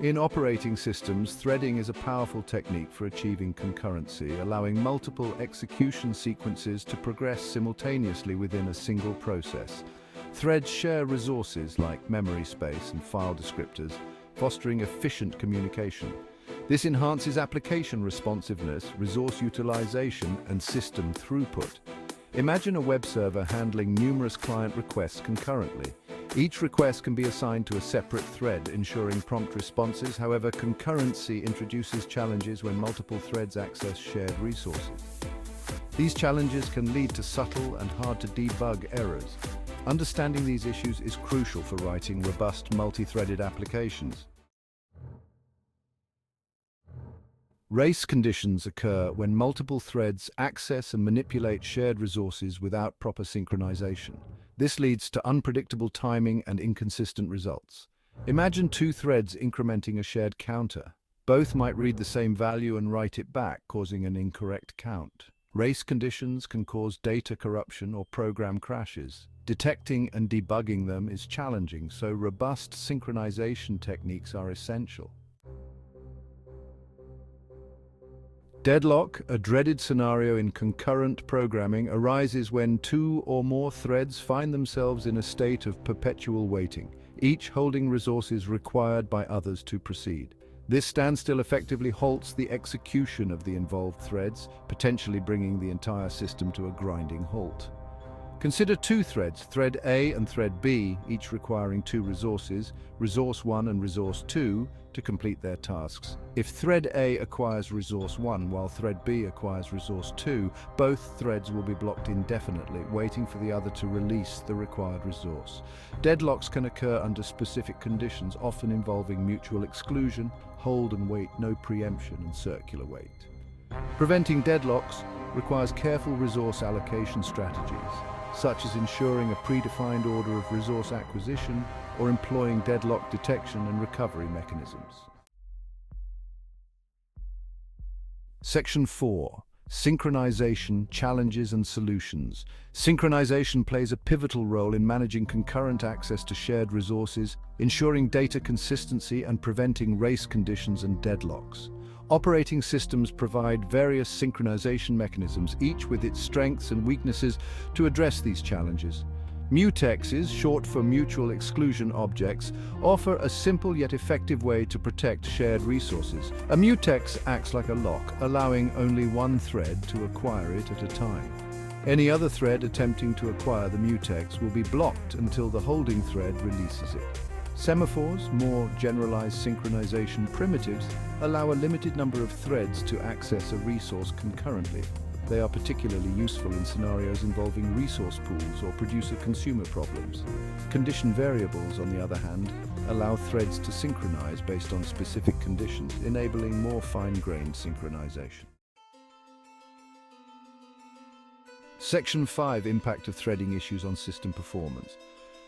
In operating systems, threading is a powerful technique for achieving concurrency, allowing multiple execution sequences to progress simultaneously within a single process. Threads share resources like memory space and file descriptors, fostering efficient communication. This enhances application responsiveness, resource utilization, and system throughput. Imagine a web server handling numerous client requests concurrently. Each request can be assigned to a separate thread, ensuring prompt responses. However, concurrency introduces challenges when multiple threads access shared resources. These challenges can lead to subtle and hard-to-debug errors. Understanding these issues is crucial for writing robust multi-threaded applications. Race conditions occur when multiple threads access and manipulate shared resources without proper synchronization. This leads to unpredictable timing and inconsistent results. Imagine two threads incrementing a shared counter. Both might read the same value and write it back, causing an incorrect count. Race conditions can cause data corruption or program crashes. Detecting and debugging them is challenging, so robust synchronization techniques are essential. Deadlock, a dreaded scenario in concurrent programming, arises when two or more threads find themselves in a state of perpetual waiting, each holding resources required by others to proceed. This standstill effectively halts the execution of the involved threads, potentially bringing the entire system to a grinding halt. Consider two threads, thread A and thread B, each requiring two resources, resource 1 and resource 2, to complete their tasks. If thread A acquires resource 1 while thread B acquires resource 2, both threads will be blocked indefinitely, waiting for the other to release the required resource. Deadlocks can occur under specific conditions, often involving mutual exclusion, hold and wait, no preemption, and circular wait. Preventing deadlocks requires careful resource allocation strategies, such as ensuring a predefined order of resource acquisition or employing deadlock detection and recovery mechanisms. Section 4. Synchronization, Challenges and Solutions. Synchronization plays a pivotal role in managing concurrent access to shared resources, ensuring data consistency and preventing race conditions and deadlocks. Operating systems provide various synchronization mechanisms, each with its strengths and weaknesses, to address these challenges. Mutexes, short for mutual exclusion objects, offer a simple yet effective way to protect shared resources. A mutex acts like a lock, allowing only one thread to acquire it at a time. Any other thread attempting to acquire the mutex will be blocked until the holding thread releases it. Semaphores, more generalized synchronization primitives, allow a limited number of threads to access a resource concurrently. They are particularly useful in scenarios involving resource pools or producer-consumer problems. Condition variables, on the other hand, allow threads to synchronize based on specific conditions, enabling more fine-grained synchronization. Section 5. Impact of threading issues on system performance.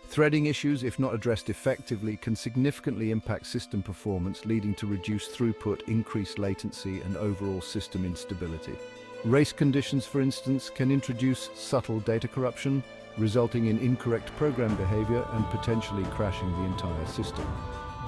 Threading issues, if not addressed effectively, can significantly impact system performance, leading to reduced throughput, increased latency, and overall system instability. Race conditions, for instance, can introduce subtle data corruption, resulting in incorrect program behavior and potentially crashing the entire system.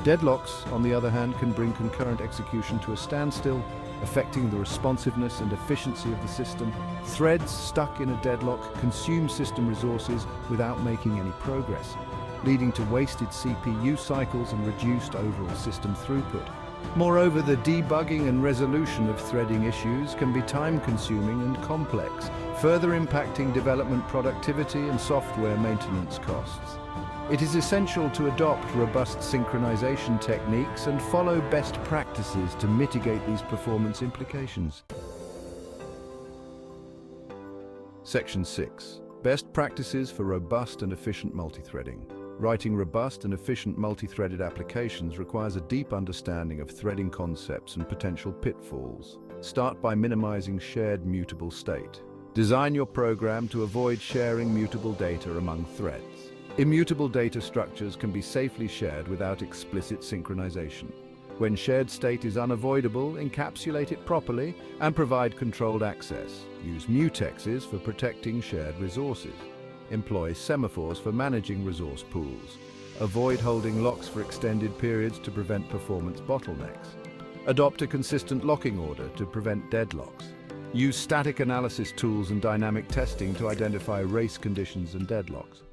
Deadlocks, on the other hand, can bring concurrent execution to a standstill, affecting the responsiveness and efficiency of the system. Threads stuck in a deadlock consume system resources without making any progress, leading to wasted CPU cycles and reduced overall system throughput. Moreover, the debugging and resolution of threading issues can be time-consuming and complex, further impacting development productivity and software maintenance costs. It is essential to adopt robust synchronization techniques and follow best practices to mitigate these performance implications. Section 6. Best practices for robust and efficient multithreading. Writing robust and efficient multi-threaded applications requires a deep understanding of threading concepts and potential pitfalls. Start by minimizing shared mutable state. Design your program to avoid sharing mutable data among threads. Immutable data structures can be safely shared without explicit synchronization. When shared state is unavoidable, encapsulate it properly and provide controlled access. Use mutexes for protecting shared resources. Employ semaphores for managing resource pools. Avoid holding locks for extended periods to prevent performance bottlenecks. Adopt a consistent locking order to prevent deadlocks. Use static analysis tools and dynamic testing to identify race conditions and deadlocks.